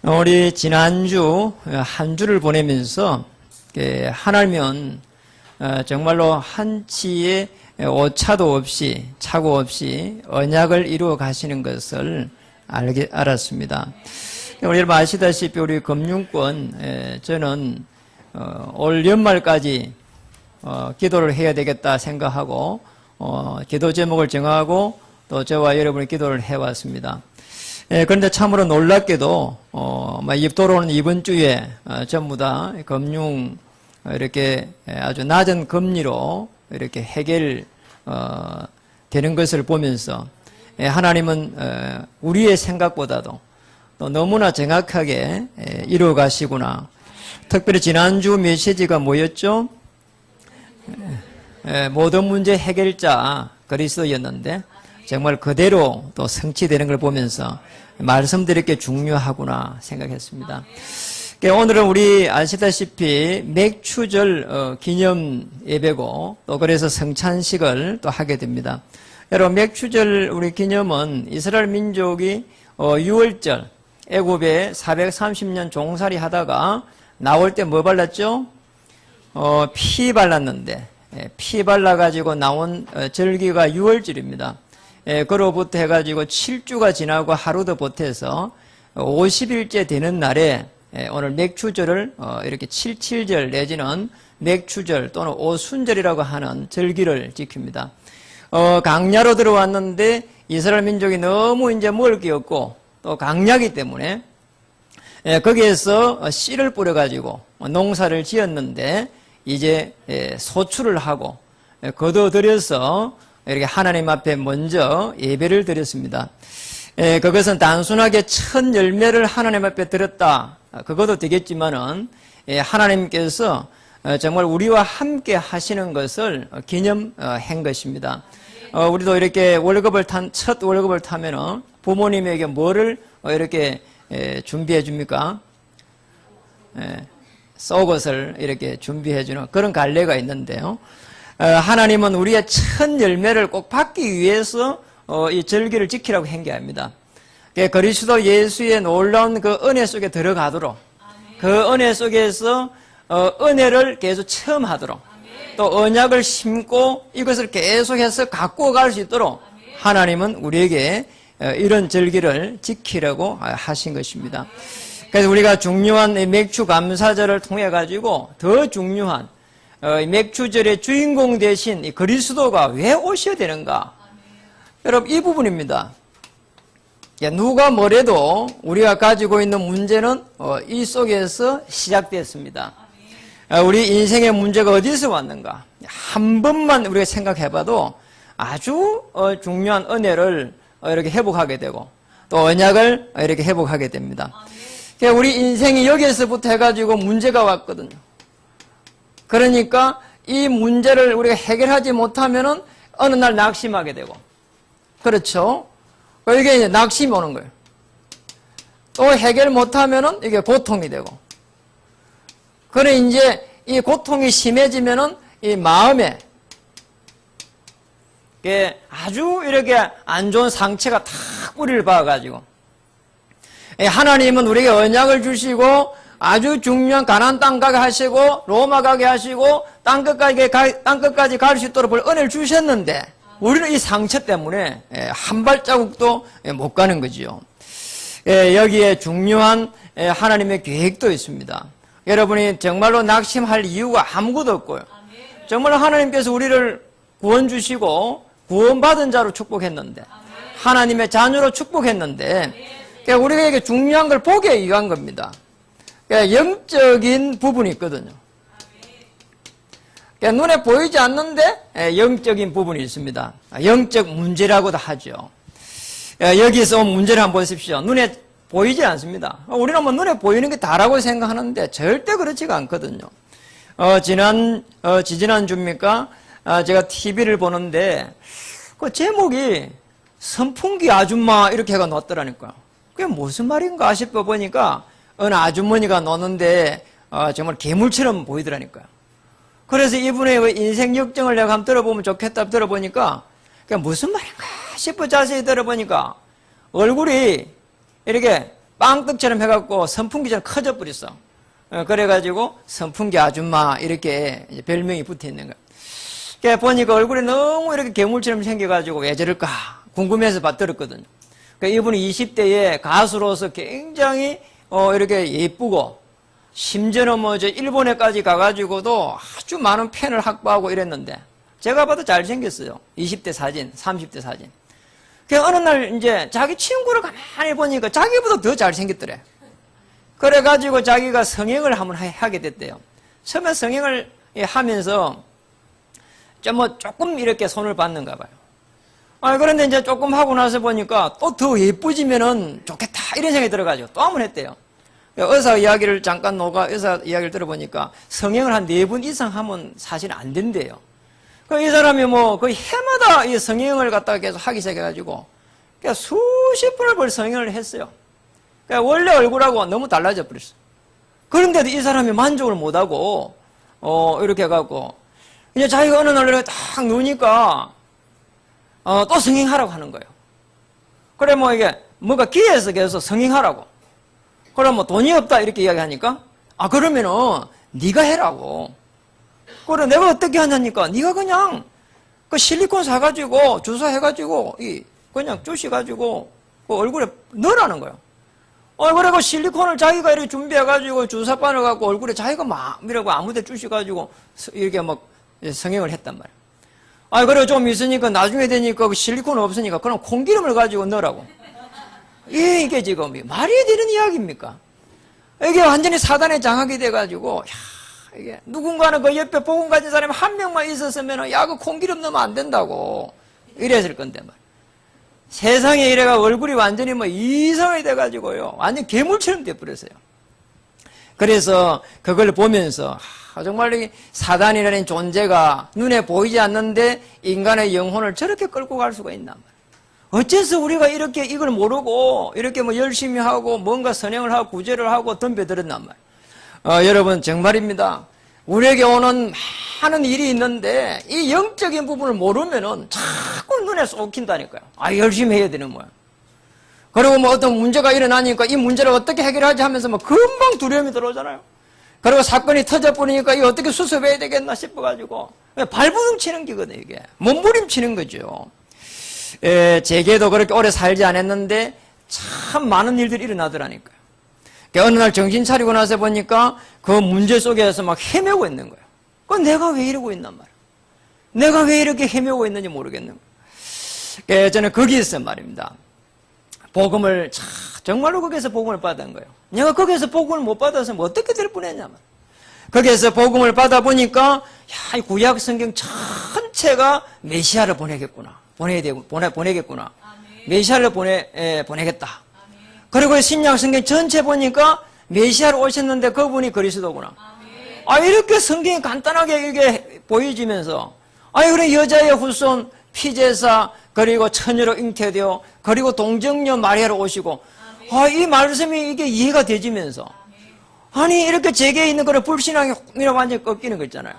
우리 지난주 한 주를 보내면서 하나님은 정말로 한치의 오차도 없이 착오 없이 언약을 이루어 가시는 것을 알았습니다. 우리 여러분 아시다시피 우리 금융권 저는 올 연말까지 기도를 해야 되겠다 생각하고 기도 제목을 정하고 또 저와 여러분이 기도를 해왔습니다. 그런데 참으로 놀랍게도 돌아오는 이번 주에 전부 다 금융 이렇게 아주 낮은 금리로 이렇게 해결 되는 것을 보면서 하나님은 우리의 생각보다도 또 너무나 정확하게 이루어 가시구나. 특별히 지난주 메시지가 뭐였죠? 모든 문제 해결자 그리스도였는데 정말 그대로 또 성취되는 걸 보면서 말씀드릴 게 중요하구나 생각했습니다. 오늘은 우리 아시다시피 맥추절 기념 예배고 또 그래서 성찬식을 또 하게 됩니다. 여러분 맥추절 우리 기념은 이스라엘 민족이 6월절 애굽에 430년 종살이 하다가 나올 때 뭐 발랐죠? 피 발랐는데 피 발라가지고 나온 절기가 6월절입니다. 그로부터 해가지고 7주가 지나고 하루도 보태서 50일째 되는 날에 오늘 맥추절을 이렇게 77절 내지는 맥추절 또는 오순절이라고 하는 절기를 지킵니다. 강야로 들어왔는데 이스라엘 민족이 너무 이제 먹을 게 없고 또 강야기 때문에 거기에서 씨를 뿌려가지고 농사를 지었는데 이제 소출을 하고 거둬들여서 이렇게 하나님 앞에 먼저 예배를 드렸습니다. 그것은 단순하게 첫 열매를 하나님 앞에 드렸다. 그것도 되겠지만은 하나님께서 정말 우리와 함께 하시는 것을 기념한 것입니다. 우리도 이렇게 첫 월급을 타면은 부모님에게 뭐를 이렇게 준비해 줍니까? 속옷을 이렇게 준비해 주는 그런 관례가 있는데요. 하나님은 우리의 첫 열매를 꼭 받기 위해서 이 절기를 지키라고 한 게 아닙니다. 그리스도 예수의 놀라운 그 은혜 속에 들어가도록 그 은혜 속에서 은혜를 계속 체험하도록 또 언약을 심고 이것을 계속해서 갖고 갈 수 있도록 하나님은 우리에게 이런 절기를 지키라고 하신 것입니다. 그래서 우리가 중요한 맥추 감사절을 통해 가지고 더 중요한 맥추절의 주인공 대신 그리스도가 왜 오셔야 되는가? 여러분 이 부분입니다. 누가 뭐래도 우리가 가지고 있는 문제는 이 속에서 시작됐습니다. 우리 인생의 문제가 어디서 왔는가? 한 번만 우리가 생각해봐도 아주 중요한 은혜를 이렇게 회복하게 되고 또 언약을 이렇게 회복하게 됩니다. 우리 인생이 여기에서부터 해가지고 문제가 왔거든요. 그러니까 이 문제를 우리가 해결하지 못하면은 어느 날 낙심하게 되고, 그렇죠? 이게 이제 낙심이 오는 거예요. 또 해결 못하면은 이게 고통이 되고, 그래 이제 이 고통이 심해지면은 이 마음에 아주 이렇게 안 좋은 상처가 탁 뿌리를 박아가지고, 하나님은 우리에게 언약을 주시고 아주 중요한 가나안 땅 가게 하시고 로마 가게 하시고 땅끝까지 갈 수 있도록 은혜를 주셨는데 우리는 이 상처 때문에 한 발자국도 못 가는 거지요. 여기에 중요한 하나님의 계획도 있습니다. 여러분이 정말로 낙심할 이유가 아무것도 없고요. 정말 하나님께서 우리를 구원 주시고 구원받은 자로 축복했는데 하나님의 자녀로 축복했는데 우리에게 중요한 걸 보게 위한 겁니다. 영적인 부분이 있거든요. 눈에 보이지 않는데 영적인 부분이 있습니다. 영적 문제라고도 하죠. 여기서 온 문제를 한번 보십시오. 눈에 보이지 않습니다. 우리는 뭐 눈에 보이는 게 다라고 생각하는데 절대 그렇지가 않거든요. 지지난 주입니까? 제가 TV를 보는데 그 제목이 선풍기 아줌마 이렇게 해가 놨더라니까요. 그게 무슨 말인가 싶어 보니까 어느 아주머니가 노는데 정말 괴물처럼 보이더라니까요. 그래서 이분의 인생 역정을 내가 한번 들어보면 좋겠다 들어보니까 그게 무슨 말인가 싶어 자세히 들어보니까 얼굴이 이렇게 빵떡처럼 해갖고 선풍기처럼 커져 버렸어. 그래가지고 선풍기 아줌마 이렇게 별명이 붙어 있는 거야. 보니까 얼굴이 너무 이렇게 괴물처럼 생겨가지고 왜 저럴까 궁금해서 봤더랬거든요. 그러니까 이분이 20대에 가수로서 굉장히 이렇게 예쁘고 심지어는 뭐 저 일본에까지 가가지고도 아주 많은 팬을 확보하고 이랬는데 제가 봐도 잘생겼어요. 20대 사진, 30대 사진. 그 어느 날 이제 자기 친구를 가만히 보니까 자기보다 더 잘생겼더래. 그래가지고 자기가 성형을 한번 하게 됐대요. 처음에 성형을 하면서 조금 이렇게 손을 받는가 봐요. 그런데 이제 조금 하고 나서 보니까 또 더 예뻐지면은 좋겠다 이런 생각이 들어가지고 또 한번 했대요. 의사 이야기를 잠깐 의사 이야기를 들어보니까 성형을 한 4번 이상 하면 사실 안 된대요. 이 사람이 뭐 거의 해마다 이 성형을 갖다가 계속 하기 시작해가지고 수십 번을 벌써 성형을 했어요. 원래 얼굴하고 너무 달라져 버렸어. 그런데도 이 사람이 만족을 못하고 이렇게 해갖고 이제 자기가 어느 날 이렇게 딱 누우니까 또 성형하라고 하는 거예요. 그래 뭐 이게 뭐가 기회에서 계속 성형하라고. 그럼 뭐 돈이 없다 이렇게 이야기하니까 그러면은 네가 해라고. 그래 내가 어떻게 하냐니까 네가 그냥 그 실리콘 사가지고 주사해가지고 그냥 주시가지고 그 얼굴에 넣으라는 거예요. 그래고 실리콘을 자기가 이렇게 준비해가지고 주사바늘 갖고 얼굴에 자기가 막 이러고 아무데 주시가지고 이렇게 막 성형을 했단 말이에요. 그래 좀 있으니까 나중에 되니까 그 실리콘 없으니까 그럼 콩기름을 가지고 넣으라고. 이게 지금 말이 되는 이야기입니까? 이게 완전히 사단에 장악이 돼가지고 이게 누군가는 그 옆에 복음 가진 사람이 한 명만 있었으면 그 콩기름 넣으면 안 된다고 이랬을 건데 말이에요. 세상에 이래가 얼굴이 완전히 뭐 이상이 돼가지고요. 완전 괴물처럼 돼버렸어요. 그래서 그걸 보면서 정말 이 사단이라는 존재가 눈에 보이지 않는데 인간의 영혼을 저렇게 끌고 갈 수가 있나 말이에요. 어째서 우리가 이렇게 이걸 모르고 이렇게 뭐 열심히 하고 뭔가 선행을 하고 구제를 하고 덤벼들었단 말이에요. 여러분 정말입니다. 우리에게 오는 많은 일이 있는데 이 영적인 부분을 모르면은 자꾸 눈에 쏙힌다니까요. 열심히 해야 되는 거야. 그리고 뭐 어떤 문제가 일어나니까 이 문제를 어떻게 해결하지 하면서 뭐 금방 두려움이 들어오잖아요. 그리고 사건이 터져버리니까 이거 어떻게 수습해야 되겠나 싶어가지고 발버둥 치는 기거든요. 이게 몸부림치는 거죠. 제게도 그렇게 오래 살지 않았는데 참 많은 일들이 일어나더라니까요. 어느 날 정신 차리고 나서 보니까 그 문제 속에서 막 헤매고 있는 거예요. 내가 왜 이러고 있단 말이에요. 내가 왜 이렇게 헤매고 있는지 모르겠는 거예요. 저는 거기에서 말입니다. 복음을 정말로 거기에서 복음을 받은 거예요. 내가 거기에서 복음을 못 받았으면 어떻게 될 뻔했냐면 거기에서 복음을 받아 보니까 이 구약 성경 전체가 메시아를 보내겠구나. 보내겠구나. 메시아를 보내겠다. 그리고 신약 성경 전체 보니까 메시아로 오셨는데 그분이 그리스도구나. 이렇게 성경이 간단하게 이게 보여지면서 그래 여자의 후손 피제사 그리고 처녀로 잉태되어 그리고 동정녀 마리아로 오시고 이 말씀이 이게 이해가 되지면서 이렇게 제게 있는 거를 불신앙이 완전히 꺾이는 거 있잖아요.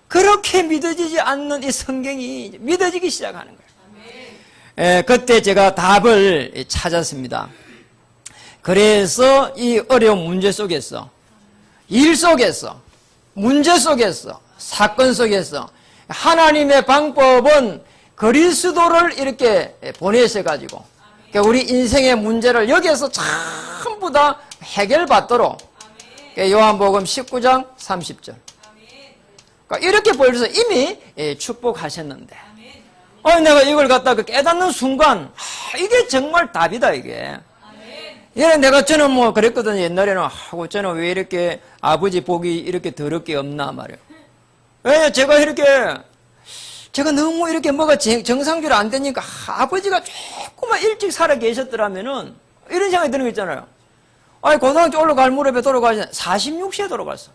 그렇게 믿어지지 않는 이 성경이 믿어지기 시작하는 거예요. 그때 제가 답을 찾았습니다. 그래서 이 어려운 문제 속에서 일 속에서 문제 속에서 사건 속에서 하나님의 방법은 그리스도를 이렇게 보내셔가지고 우리 인생의 문제를 여기에서 전부 다 해결받도록 요한복음 19장 30절 이렇게 보여줘서 이미 축복하셨는데 내가 이걸 갖다가 깨닫는 순간 이게 정말 답이다 이게. 저는 뭐 그랬거든요. 옛날에는 저는 왜 이렇게 아버지 복이 이렇게 더럽게 없나 말이에요. 왜 제가 너무 이렇게 뭐가 정상적으로 안 되니까 아버지가 조금만 일찍 살아 계셨더라면은 이런 생각이 드는 거 있잖아요. 고등학교 올라갈 무렵에 돌아가서 46세에 돌아갔어.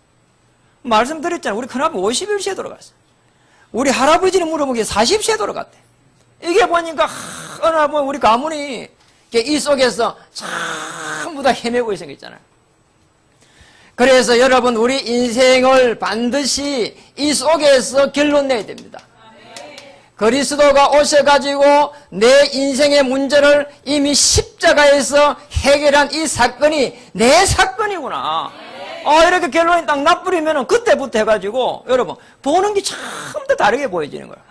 말씀드렸잖아요. 우리 큰아버지 51세에 돌아갔어. 우리 할아버지는 물어보기에 40세에 돌아갔대. 이게 보니까 우리 가문이 이 속에서 전부 다 헤매고 있는 거 있잖아요. 그래서 여러분 우리 인생을 반드시 이 속에서 결론 내야 됩니다. 그리스도가 오셔가지고 내 인생의 문제를 이미 십자가에서 해결한 이 사건이 내 사건이구나. 이렇게 결론이 딱 나버리면 그때부터 해가지고 여러분 보는 게 처음부터 다르게 보여지는 거예요.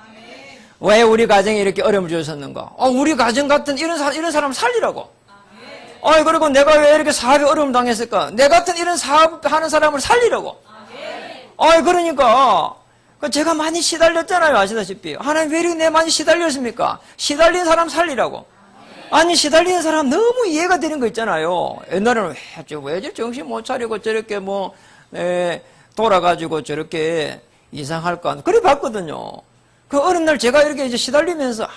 왜 우리 가정에 이렇게 어려움을 주셨는가? 우리 가정 같은 이런 사람 살리라고. 그리고 내가 왜 이렇게 사업에 어려움 당했을까? 내 같은 이런 사업하는 사람을 살리라고. 그러니까 제가 많이 시달렸잖아요. 아시다시피. 하나님 왜 이렇게 내 많이 시달렸습니까? 시달린 사람 살리라고. 아니 시달리는 사람 너무 이해가 되는 거 있잖아요. 옛날에는 왜 정신 못 차리고 저렇게 돌아가지고 저렇게 이상할까? 그래 봤거든요. 그 어느 날 제가 이렇게 이제 시달리면서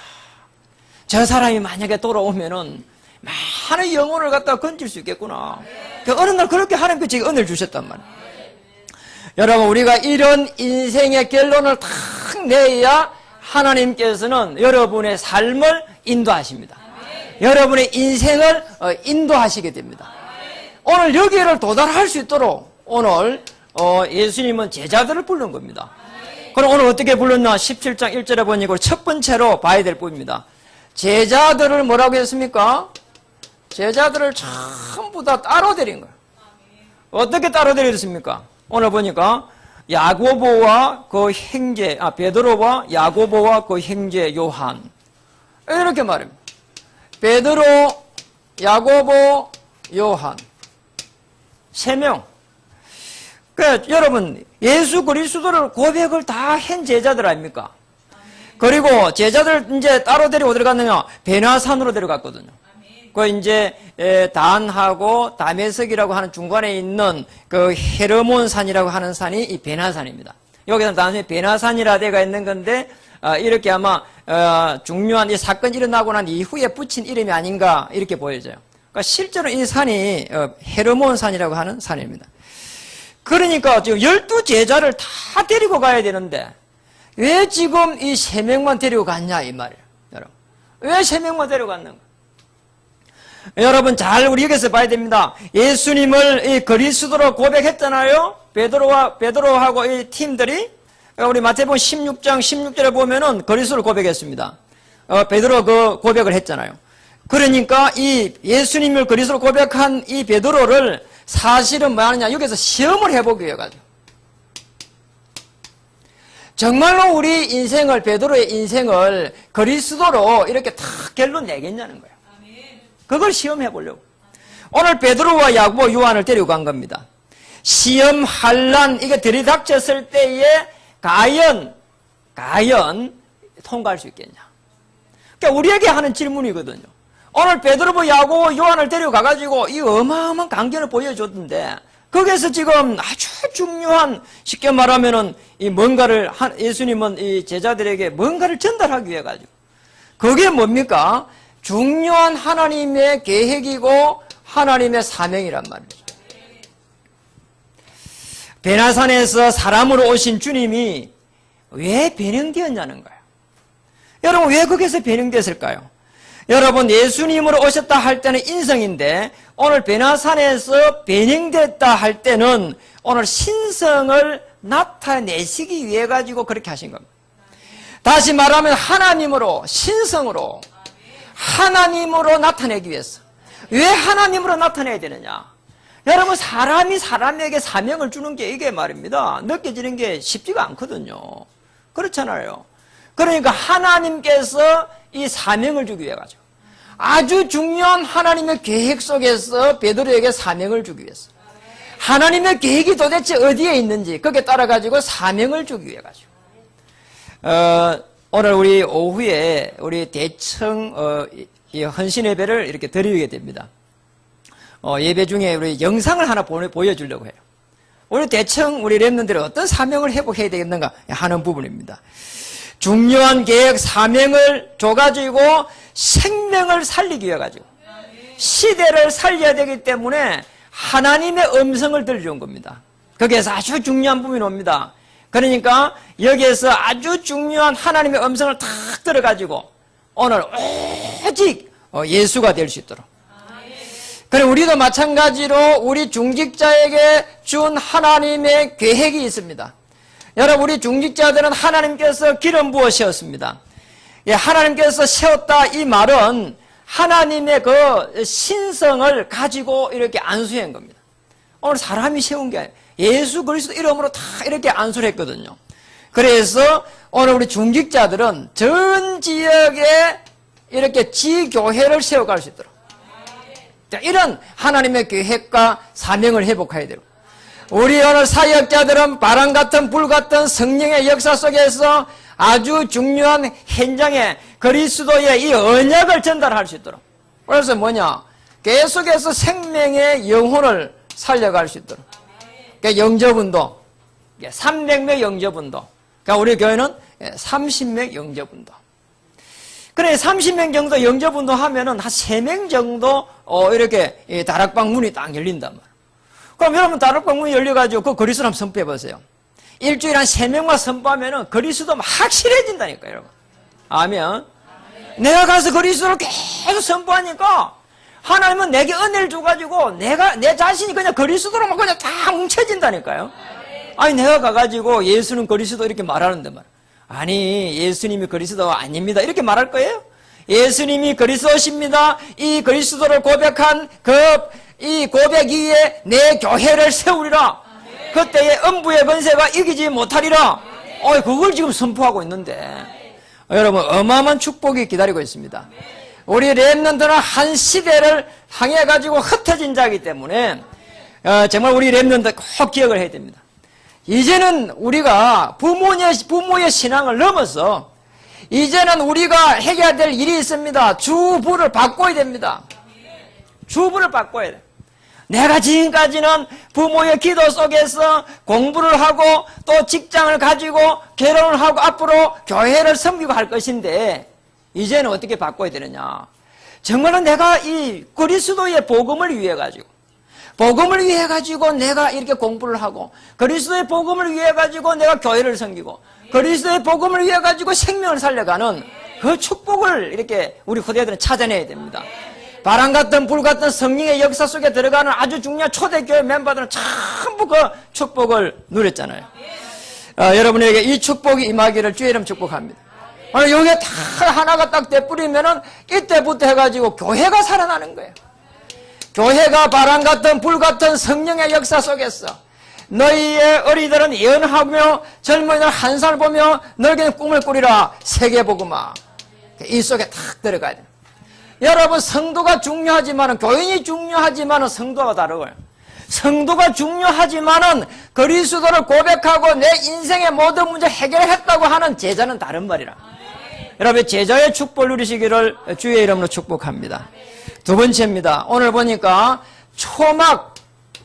저 사람이 만약에 돌아오면은 많은 영혼을 갖다가 건질 수 있겠구나. 그 어느 날 그렇게 하나님께 제가 은혜를 주셨단 말이에요. 여러분 우리가 이런 인생의 결론을 탁 내야 하나님께서는 여러분의 삶을 인도하십니다. 여러분의 인생을 인도하시게 됩니다. 오늘 여기를 도달할 수 있도록 오늘 예수님은 제자들을 부른 겁니다. 그럼 오늘 어떻게 불렀나? 17장 1절에 보니까 첫 번째로 봐야 될 부분입니다. 제자들을 뭐라고 했습니까? 제자들을 전부 다 따로 데린 거예요. 어떻게 따로 데렸습니까? 오늘 보니까 야고보와 그 형제, 베드로와 야고보와 그 형제 요한. 이렇게 말합니다. 베드로, 야고보, 요한. 3명. 여러분, 예수 그리스도를 고백을 다 한 제자들 아닙니까? 그리고 제자들 이제 따로 데리고 어디로 갔느냐? 베나산으로 데려갔거든요. 그 이제 단하고 다메섹이라고 하는 중간에 있는 그 헤르몬 산이라고 하는 산이 이 베나산입니다. 여기서 단순히 베나산이라 되가 있는 건데 이렇게 아마 중요한 이 사건이 일어나고 난 이후에 붙인 이름이 아닌가 이렇게 보여져요. 그러니까 실제로 이 산이 헤르몬 산이라고 하는 산입니다. 그러니까 지금 12제자를 다 데리고 가야 되는데 왜 지금 이 3명만 데리고 갔냐 이 말이에요. 여러분 왜 3명만 데리고 갔는가? 여러분 잘 우리 여기서 봐야 됩니다. 예수님을 이 그리스도로 고백했잖아요. 베드로하고 이 팀들이 우리 마태복음 16장 16절에 보면은 그리스도를 고백했습니다. 베드로 그 고백을 했잖아요. 그러니까 이 예수님을 그리스도로 고백한 이 베드로를 사실은 뭐 하느냐 여기서 시험을 해보기 위해 가지고 정말로 우리 인생을 베드로의 인생을 그리스도로 이렇게 탁 결론 내겠냐는 거예요. 그걸 시험해 보려고. 오늘 베드로와 야고보 요한을 데리고 간 겁니다. 시험 환난 이게 들이닥쳤을 때에 과연 통과할 수 있겠냐. 그러니까 우리에게 하는 질문이거든요. 오늘 베드로, 야고보, 요한을 데려가가지고 이 어마어마한 강견을 보여줬는데 거기에서 지금 아주 중요한 쉽게 말하면은 이 뭔가를 예수님은 이 제자들에게 뭔가를 전달하기 위해 가지고 그게 뭡니까? 중요한 하나님의 계획이고 하나님의 사명이란 말이죠. 베나산에서 사람으로 오신 주님이 왜 변형되었냐는 거예요. 여러분 왜 거기서 변형됐을까요? 여러분 예수님으로 오셨다 할 때는 인성인데 오늘 베나산에서 변형됐다 할 때는 오늘 신성을 나타내시기 위해 가지고 그렇게 하신 겁니다. 다시 말하면 하나님으로 신성으로 하나님으로 나타내기 위해서. 왜 하나님으로 나타내야 되느냐? 여러분 사람이 사람에게 사명을 주는 게 이게 말입니다. 느껴지는 게 쉽지가 않거든요. 그렇잖아요. 그러니까 하나님께서 이 사명을 주기 위해 가지고 아주 중요한 하나님의 계획 속에서 베드로에게 사명을 주기 위해서 하나님의 계획이 도대체 어디에 있는지 거기에 따라 가지고 사명을 주기 위해 가지고 오늘 우리 오후에 우리 대청 이 헌신 예배를 이렇게 드리게 됩니다. 예배 중에 우리 영상을 하나 보여주려고 해요. 우리 대청 우리 렘넌들이 어떤 사명을 회복해야 되겠는가 하는 부분입니다. 중요한 계획 사명을 줘가지고 생명을 살리기 위해 가지고 시대를 살려야 되기 때문에 하나님의 음성을 들려준 겁니다. 거기에서 아주 중요한 부분이 옵니다. 그러니까 여기에서 아주 중요한 하나님의 음성을 탁 들어가지고 오늘 오직 예수가 될 수 있도록. 그럼 우리도 마찬가지로 우리 중직자에게 준 하나님의 계획이 있습니다. 여러분 우리 중직자들은 하나님께서 기름 부어 씌웠습니다. 예, 하나님께서 세웠다 이 말은 하나님의 그 신성을 가지고 이렇게 안수한 겁니다. 오늘 사람이 세운 게 아니에요. 예수 그리스도 이름으로 다 이렇게 안수를 했거든요. 그래서 오늘 우리 중직자들은 전 지역에 이렇게 지교회를 세워갈 수 있도록 이런 하나님의 계획과 사명을 회복해야 돼요. 우리 오늘 사역자들은 바람 같은 불 같은 성령의 역사 속에서 아주 중요한 현장에 그리스도의 이 언약을 전달할 수 있도록. 그래서 뭐냐? 계속해서 생명의 영혼을 살려갈 수 있도록. 그러니까 영접운동, 300명 영접운동. 그러니까 우리 교회는 30명 영접운동. 그래 30명 정도 영접운동 하면은 한 3명 정도 이렇게 다락방 문이 딱 열린단 말이에요. 그럼 여러분 다락방 문이 열려가지고 그 그리스도 한번 선포해 보세요. 일주일에 한 3명만 선포하면은 그리스도 확실해진다니까요, 여러분. 아멘. 내가 가서 그리스도를 계속 선포하니까 하나님은 내게 은혜를 줘가지고 내 자신이 그냥 그리스도로만 그냥 다 뭉쳐진다니까요. 아니 내가 가가지고 예수는 그리스도 이렇게 말하는데 말이에요. 아니 예수님이 그리스도 아닙니다 이렇게 말할 거예요? 예수님이 그리스도십니다. 이 그리스도를 고백한 이 고백 위에 내 교회를 세우리라. 그때의 음부의 권세가 이기지 못하리라. 그걸 지금 선포하고 있는데 여러분 어마어마한 축복이 기다리고 있습니다. 우리 랩런트는 한 시대를 향해 가지고 흩어진 자이기 때문에 정말 우리 랩런트 꼭 기억을 해야 됩니다. 이제는 우리가 부모의 신앙을 넘어서 이제는 우리가 해야 될 일이 있습니다. 주부를 바꿔야 됩니다. 주부를 바꿔야 돼. 내가 지금까지는 부모의 기도 속에서 공부를 하고 또 직장을 가지고 결혼을 하고 앞으로 교회를 섬기고 할 것인데 이제는 어떻게 바꿔야 되느냐. 정말로 내가 이 그리스도의 복음을 위해 가지고 내가 이렇게 공부를 하고 그리스도의 복음을 위해 가지고 내가 교회를 섬기고 그리스도의 복음을 위해 가지고 생명을 살려가는 그 축복을 이렇게 우리 후대들은 찾아내야 됩니다. 바람 같은 불 같은 성령의 역사 속에 들어가는 아주 중요한 초대교회 멤버들은 전부 그 축복을 누렸잖아요. 여러분에게 이 축복이 임하기를 주의 이름 축복합니다. 여기에 다 하나가 딱 떼뿌리면은 이때부터 해가지고 교회가 살아나는 거예요. 교회가 바람 같은 불 같은 성령의 역사 속에서 너희의 어리들은 예언하며 젊은이들 한살 보며 너에게 꿈을 꾸리라. 세계복음화. 이 속에 탁 들어가야 돼요. 여러분 성도가 중요하지만은 교인이 중요하지만은 성도가 다르고요. 성도가 중요하지만은 그리스도를 고백하고 내 인생의 모든 문제 해결했다고 하는 제자는 다른 말이라. 여러분 제자의 축복을 누리시기를 주의 이름으로 축복합니다. 두 번째입니다. 오늘 보니까 초막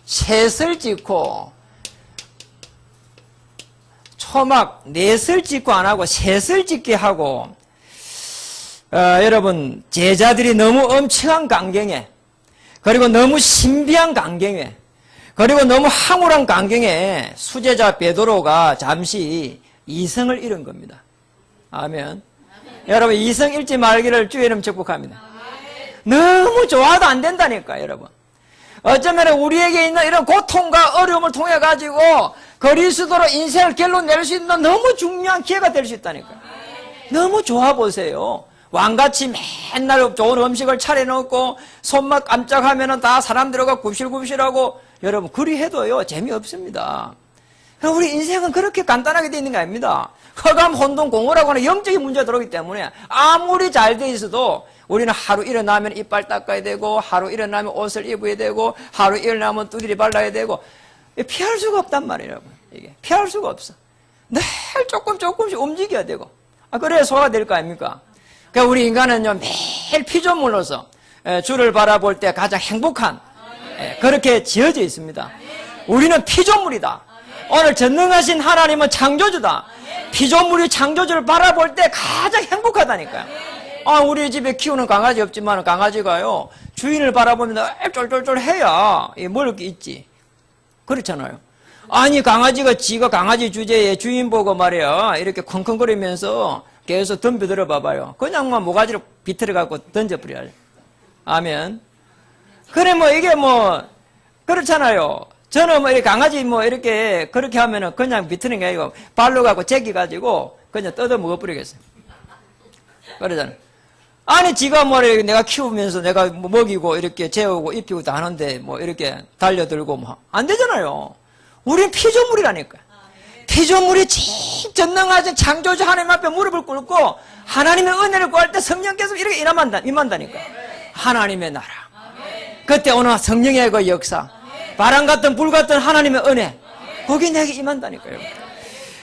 셋을 짓고 초막 넷을 짓고 안 하고 셋을 짓게 하고 여러분 제자들이 너무 엄청난 광경에 그리고 너무 신비한 광경에 그리고 너무 황홀한 광경에 수제자 베드로가 잠시 이성을 잃은 겁니다. 아멘. 여러분 이성 잃지 말기를 주의 이름 축복합니다. 너무 좋아도 안 된다니까 여러분. 어쩌면 우리에게 있는 이런 고통과 어려움을 통해 가지고 그리스도로 인생을 결론낼 수 있는 너무 중요한 기회가 될 수 있다니까. 너무 좋아 보세요. 왕같이 맨날 좋은 음식을 차려놓고 손만 깜짝하면 다 사람 들어가 굽실굽실하고 여러분 그리 해도요 재미없습니다. 우리 인생은 그렇게 간단하게 되어 있는 게 아닙니다. 허감, 혼돈, 공허라고 하는 영적인 문제가 들어오기 때문에 아무리 잘 돼 있어도 우리는 하루 일어나면 이빨 닦아야 되고 하루 일어나면 옷을 입어야 되고 하루 일어나면 두드리 발라야 되고 피할 수가 없단 말이에요. 여러분. 이게 피할 수가 없어. 늘 조금씩 움직여야 되고 그래야 소화가 될 거 아닙니까? 그러니까 우리 인간은요 매일 피조물로서 주를 바라볼 때 가장 행복한 그렇게 지어져 있습니다. 우리는 피조물이다. 오늘 전능하신 하나님은 창조주다. 피조물이 창조주를 바라볼 때 가장 행복하다니까요. 우리 집에 키우는 강아지 없지만 강아지가요 주인을 바라보면 쫄쫄쫄 해야 먹을 게 있지. 그렇잖아요. 아니 강아지가 지가 강아지 주제에 주인 보고 말이야 이렇게 컹컹거리면서 계속 덤벼들어 봐봐요. 그냥만 모가지로 비틀어 갖고 던져버려요. 아멘. 그래 이게 그렇잖아요. 저는 이렇게 강아지 이렇게 그렇게 하면은 그냥 비트는 게 아니고 발로 갖고 제끼 가지고 그냥 뜯어 먹어버리겠어요. 그러잖아요. 아니, 지가 뭐, 내가 키우면서 내가 뭐 먹이고, 이렇게 재우고, 입히고 다 하는데, 뭐, 이렇게 달려들고, 뭐, 안 되잖아요. 우린 피조물이라니까. 피조물이 전능하신 창조주 하나님 앞에 무릎을 꿇고, 하나님의 은혜를 구할 때 성령께서 이렇게 임한다니까. 하나님의 나라. 그때 오늘 성령의 그 역사, 바람 같은 불 같은 하나님의 은혜, 거기 내게 임한다니까요.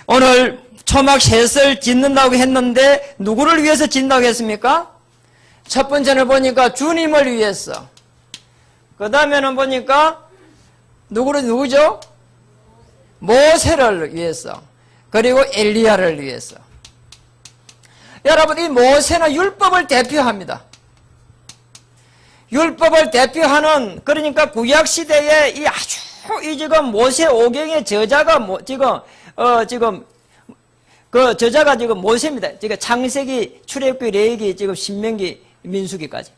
오늘 초막 셋을 짓는다고 했는데, 누구를 위해서 짓는다고 했습니까? 첫 번째는 보니까 주님을 위해서. 그 다음에는 보니까 누구죠? 모세를 위해서. 그리고 엘리야를 위해서. 여러분, 이 모세는 율법을 대표합니다. 율법을 대표하는, 그러니까 구약시대에 이 아주 이 지금 모세 오경의 저자가 그 저자가 지금 모세입니다. 지금 창세기, 출애굽기, 레위기, 지금 신명기, 민수기까지.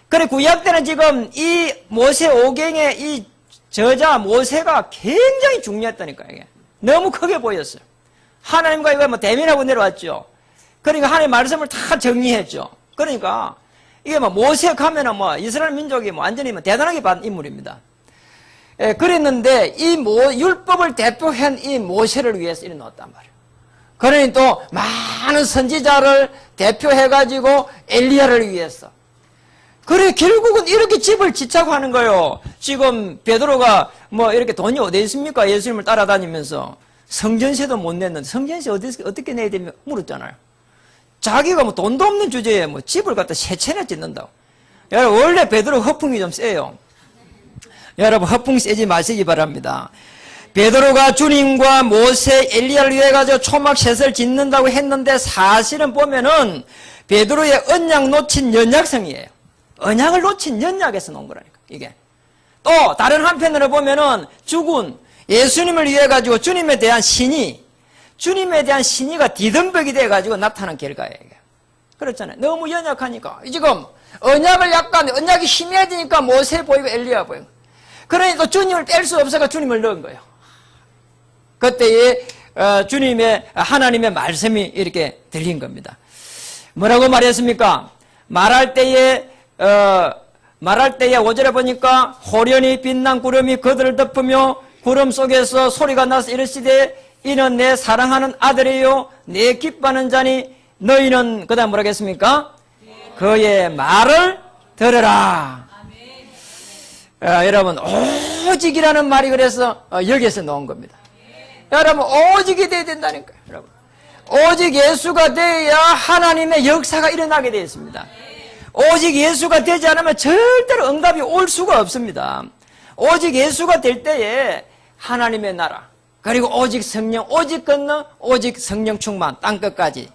그래, 구약 때는 지금 이 모세 오경의 이 저자 모세가 굉장히 중요했다니까요. 이게. 너무 크게 보였어요. 하나님과 이거 뭐 대면하고 내려왔죠. 그러니까 하나님의 말씀을 다 정리했죠. 그러니까 이게 뭐 모세 가면은 뭐 이스라엘 민족이 뭐 완전히 뭐 대단하게 받은 인물입니다. 예, 그랬는데 이 율법을 대표한 이 모세를 위해서 이래 놓았단 말이에요. 그러니 또 많은 선지자를 대표해가지고 엘리야를 위해서. 그래, 결국은 이렇게 집을 짓자고 하는 거예요. 지금 베드로가 뭐 이렇게 돈이 어디 있습니까? 예수님을 따라다니면서 성전세도 못 냈는데 성전세 어떻게 내야 되며 물었잖아요. 자기가 뭐 돈도 없는 주제에 뭐 집을 갖다 세 채나 짓는다고. 여러분, 원래 베드로 허풍이 좀 세요. 여러분, 허풍 세지 마시기 바랍니다. 베드로가 주님과 모세, 엘리야를 위해 가지고 초막 셋을 짓는다고 했는데 사실은 보면은 베드로의 언약 놓친 연약성이에요. 언약을 놓친 연약에서 놓은 거라니까, 이게. 또 다른 한편으로 보면은 죽은 예수님을 위해 가지고 주님에 대한 신의가 디덤벽이 돼 가지고 나타난 결과예요. 그렇잖아요. 너무 연약하니까. 지금 언약이 힘해지니까 모세 보이고 엘리야 보이고. 그러니까 주님을 뺄 수 없어서 주님을 넣은 거예요. 그때에 주님의 하나님의 말씀이 이렇게 들린 겁니다. 뭐라고 말했습니까? 말할 때에 5절에 보니까 호련히 빛난 구름이 그들을 덮으며 구름 속에서 소리가 나서 이르시되 이는 내 사랑하는 아들이요 내 기뻐하는 자니 너희는 그 다음 뭐라 했습니까? 그의 말을 들으라. 여러분, 오직이라는 말이 그래서 여기에서 나온 겁니다. 여러분, 오직이 돼야 된다니까요. 여러분, 오직 예수가 돼야 하나님의 역사가 일어나게 되어 있습니다. 오직 예수가 되지 않으면 절대로 응답이 올 수가 없습니다. 오직 예수가 될 때에 하나님의 나라, 그리고 오직 성령, 오직 건너, 오직 성령 충만, 땅끝까지,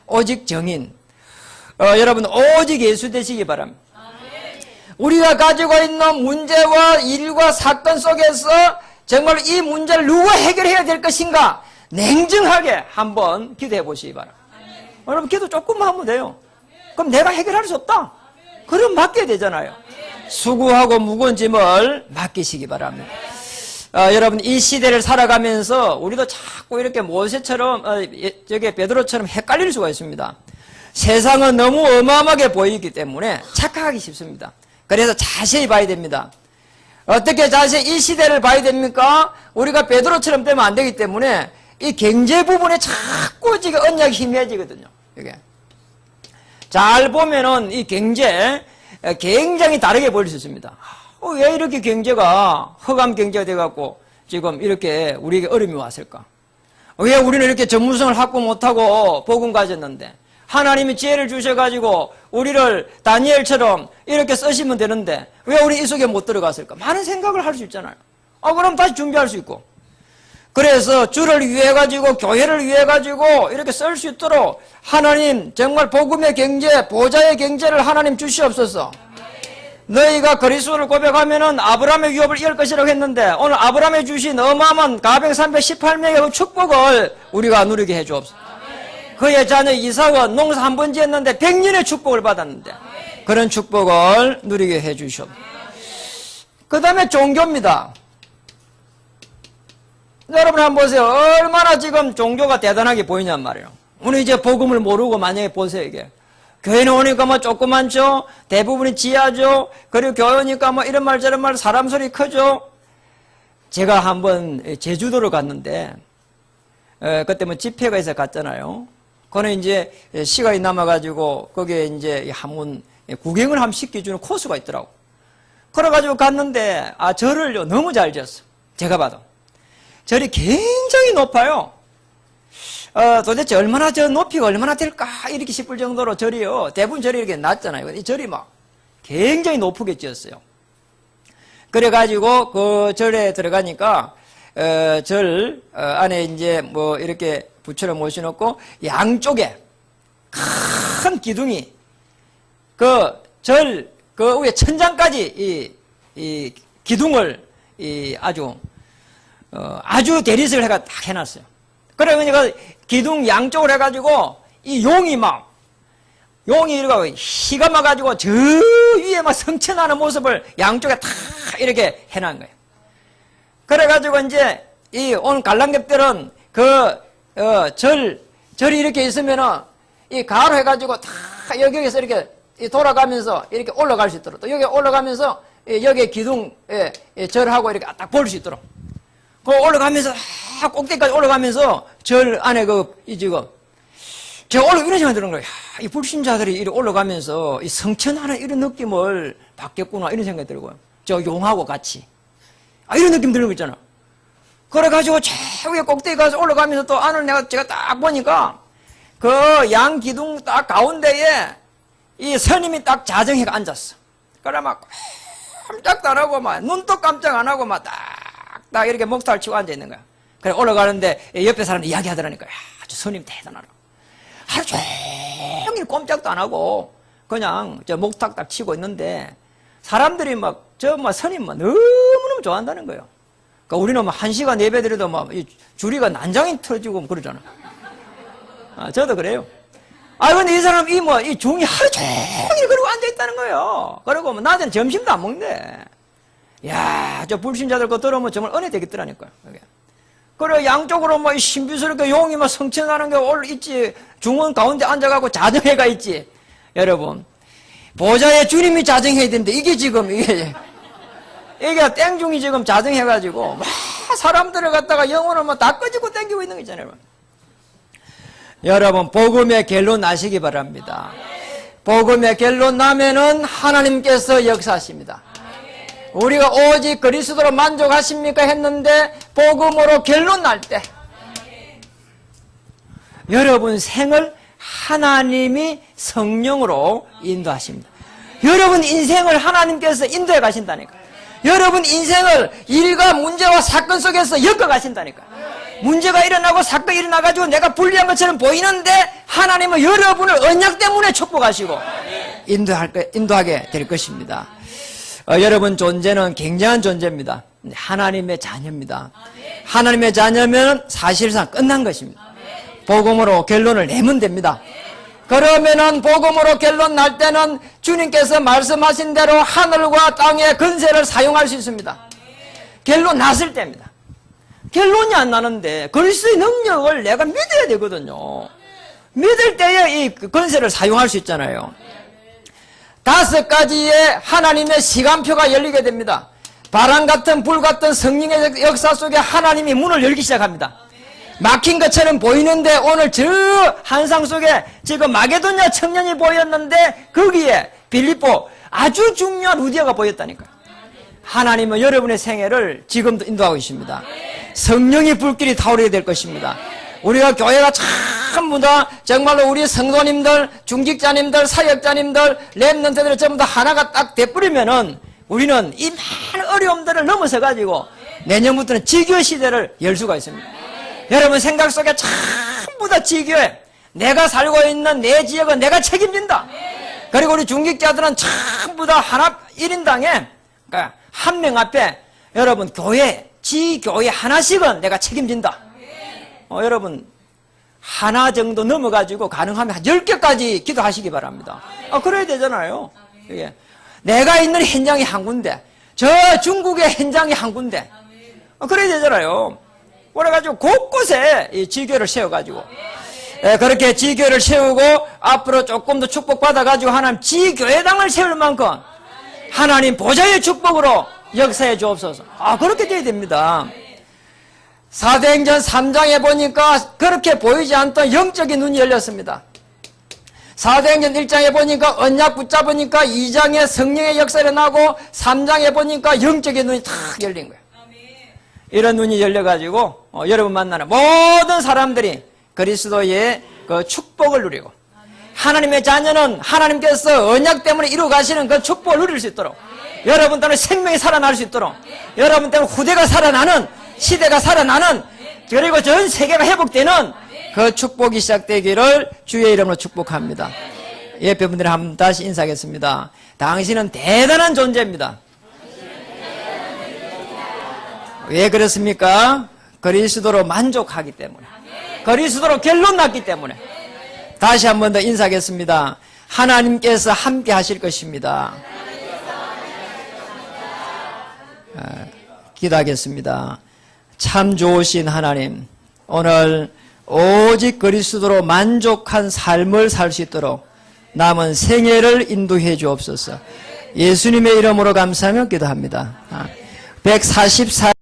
오직 정인. 여러분, 오직 예수 되시기 바랍니다. 우리가 가지고 있는 문제와 일과 사건 속에서 정말 이 문제를 누가 해결해야 될 것인가 냉정하게 한번 기도해 보시기 바랍니다. 여러분, 기도 조금만 하면 돼요. 그럼 내가 해결할 수 없다. 그럼 맡겨야 되잖아요. 수고하고 무거운 짐을 맡기시기 바랍니다. 여러분, 이 시대를 살아가면서 우리도 자꾸 이렇게 모세처럼 베드로처럼 헷갈릴 수가 있습니다. 세상은 너무 어마어마하게 보이기 때문에 착각하기 쉽습니다. 그래서 자세히 봐야 됩니다. 어떻게 자세히 이 시대를 봐야 됩니까? 우리가 베드로처럼 되면 안 되기 때문에 이 경제 부분에 자꾸 지금 언약이 희미해지거든요. 이게. 잘 보면은 이 경제 굉장히 다르게 보일 수 있습니다. 왜 이렇게 경제가 허감 경제가 돼갖고 지금 이렇게 우리에게 어려움이 왔을까? 왜 우리는 이렇게 전문성을 확보 못하고 복음 가졌는데 하나님이 지혜를 주셔가지고 우리를 다니엘처럼 이렇게 쓰시면 되는데 왜 우리 이 속에 못 들어갔을까? 많은 생각을 할 수 있잖아요. 그럼 다시 준비할 수 있고. 그래서 주를 위해 가지고 교회를 위해 가지고 이렇게 쓸 수 있도록 하나님 정말 복음의 경제, 보좌의 경제를 하나님 주시옵소서. 너희가 그리스도를 고백하면은 아브라함의 유업을 이을 것이라고 했는데 오늘 아브라함이 주신 어마어마한 가병 318명의 축복을 우리가 누리게 해 주옵소서. 그의 자녀 이삭은 농사 한 번 지었는데 100년의 축복을 받았는데 그런 축복을 누리게 해 주시옵소서. 그 다음에 종교입니다. 여러분 한번 보세요. 얼마나 지금 종교가 대단하게 보이냔 말이에요. 오늘 이제 복음을 모르고 만약에 보세요, 이게. 교회는 오니까 뭐 조그만죠. 대부분이 지하죠. 그리고 교회 오니까 뭐 이런 말 저런 말 사람 소리 크죠. 제가 한번 제주도를 갔는데 그때 뭐 집회가 있어 갔잖아요. 그거는 이제 시간이 남아가지고 거기에 이제 한번 구경을 한번 시켜주는 코스가 있더라고. 그래가지고 갔는데 절을요 너무 잘 지었어. 제가 봐도 절이 굉장히 높아요. 도대체 얼마나 저 높이가 얼마나 될까 이렇게 싶을 정도로 절이요. 대부분 절이 이렇게 낮잖아요. 이 절이 막 굉장히 높게 지었어요. 그래가지고 그 절에 들어가니까 절 안에 이제 뭐 이렇게 부처를 모셔놓고 양쪽에 큰 기둥이 그 절 그 위에 천장까지 이 기둥을 아주 대리석을 해가 딱 해놨어요. 그러니까 기둥 양쪽으로 해가지고 이 용이 이렇게 희가 막가지고 저 위에 막 성천하는 모습을 양쪽에 다 이렇게 해놓은 거예요. 그래가지고 이제 이 오늘 관람객들은 절이 이렇게 있으면은 이 가로 해가지고 다 여기에서 이렇게 돌아가면서 이렇게 올라갈 수 있도록 또 여기 올라가면서 여기 기둥 절하고 이렇게 딱 볼 수 있도록 그 올라가면서 꼭대기까지 올라가면서 절 안에 지금 제가 이런 생각이 드는 거예요. 이 불신자들이 이렇게 올라가면서 이 성천하는 이런 느낌을 받겠구나 이런 생각이 들고요. 저 용하고 같이 이런 느낌 드는 거 있잖아. 그래가지고 저 위에 꼭대기 가서 올라가면서 또 안을 제가 딱 보니까 그 양 기둥 딱 가운데에 이 스님이 딱 자정해가 앉았어. 그래 막 깜짝도 안 하고 막 눈도 깜짝 안 하고 막 딱 이렇게 목탁을 치고 앉아 있는 거야. 그래 올라가는데 옆에 사람들 이야기하더라니까. 저 스님 대단하다. 하루 종일 꼼짝도 안 하고 그냥 저 목탁 딱 치고 있는데 사람들이 스님 너무너무 좋아한다는 거예요. 그러니까 우리는 막 1시간 예배 드려도 막 줄이가 난장이 터지고 그러잖아. 저도 그래요. 근데 이 사람 이 중이 하루 종일 그러고 앉아있다는 거예요. 그리고 뭐 낮에는 점심도 안 먹는데. 야, 저 불신자들 거 들으면 정말 은혜 되겠더라니까요. 그래, 양쪽으로 뭐 신비스럽게 용이 막 성천하는 게 있지. 중원 가운데 앉아가고 자정해가 있지. 여러분. 보좌에 주님이 자정해야 되는데 이게 땡중이 지금 자정해가지고 막 사람들을 갖다가 영혼을 막 다 끄집고 땡기고 있는 거 있잖아요. 여러분, 복음의 결론 나시기 바랍니다. 복음의 결론 나면은 하나님께서 역사하십니다. 우리가 오직 그리스도로 만족하십니까 했는데 복음으로 결론 날 때 여러분 생을 하나님이 성령으로 인도하십니다. 여러분 인생을 하나님께서 인도해 가신다니까. 여러분 인생을 일과 문제와 사건 속에서 엮어 가신다니까. 문제가 일어나고 사건이 일어나가지고 내가 불리한 것처럼 보이는데 하나님은 여러분을 언약 때문에 축복하시고 인도하게 될 것입니다. 여러분 존재는 굉장한 존재입니다. 하나님의 자녀입니다. 하나님의 자녀면 사실상 끝난 것입니다. 복음으로 결론을 내면 됩니다. 그러면은 복음으로 결론 날 때는 주님께서 말씀하신 대로 하늘과 땅의 근세를 사용할 수 있습니다. 결론 났을 때입니다. 결론이 안 나는데 그리스도의 능력을 내가 믿어야 되거든요. 믿을 때에 이 근세를 사용할 수 있잖아요. 5가지의 하나님의 시간표가 열리게 됩니다. 바람 같은 불 같은 성령의 역사 속에 하나님이 문을 열기 시작합니다. 막힌 것처럼 보이는데 오늘 저 한상 속에 지금 마게도냐 청년이 보였는데 거기에 빌립보 아주 중요한 루디아가 보였다니까요. 하나님은 여러분의 생애를 지금도 인도하고 계십니다. 성령의 불길이 타오르게 될 것입니다. 우리가 교회가 전부 다 정말로 우리 성도님들, 중직자님들, 사역자님들, 랩런트들 전부 다 하나가 딱 돼버리면은 우리는 이 많은 어려움들을 넘어서 가지고 내년부터는 지교 시대를 열 수가 있습니다. 여러분 생각 속에 전부 다 지교에 내가 살고 있는 내 지역은 내가 책임진다. 그리고 우리 중직자들은 전부 다 하나 1인당에 그러니까 한 명 앞에 여러분 교회, 지교회 하나씩은 내가 책임진다. 여러분 하나 정도 넘어가지고 가능하면 한 10개까지 기도하시기 바랍니다. 그래야 되잖아요. 이게. 내가 있는 현장이 한 군데, 저 중국의 현장이 한 군데. 그래야 되잖아요. 그래가지고 곳곳에 이 지교를 세워가지고 그렇게 지교회를 세우고 앞으로 조금 더 축복받아가지고 하나님 지교회당을 세울 만큼 하나님 보좌의 축복으로 역사해 주옵소서. 그렇게 돼야 됩니다. 사도행전 3장에 보니까 그렇게 보이지 않던 영적인 눈이 열렸습니다. 사도행전 1장에 보니까 언약 붙잡으니까 2장에 성령의 역사가 일어나고 3장에 보니까 영적인 눈이 탁 열린 거예요. 이런 눈이 열려가지고 여러분 만나는 모든 사람들이 그리스도의 그 축복을 누리고 하나님의 자녀는 하나님께서 언약 때문에 이루어 가시는 그 축복을 누릴 수 있도록 여러분 때문에 생명이 살아날 수 있도록 여러분 때문에 후대가 살아나는 시대가 살아나는 그리고 전 세계가 회복되는 그 축복이 시작되기를 주의 이름으로 축복합니다. 예배분들이 한번 다시 인사하겠습니다. 당신은 대단한 존재입니다. 왜 그렇습니까? 그리스도로 만족하기 때문에 그리스도로 결론 났기 때문에 다시 한 번 더 인사하겠습니다. 하나님께서 함께 하실 것입니다. 기도하겠습니다. 참 좋으신 하나님, 오늘 오직 그리스도로 만족한 삶을 살 수 있도록 남은 생애를 인도해 주옵소서. 예수님의 이름으로 감사하며 기도합니다. 144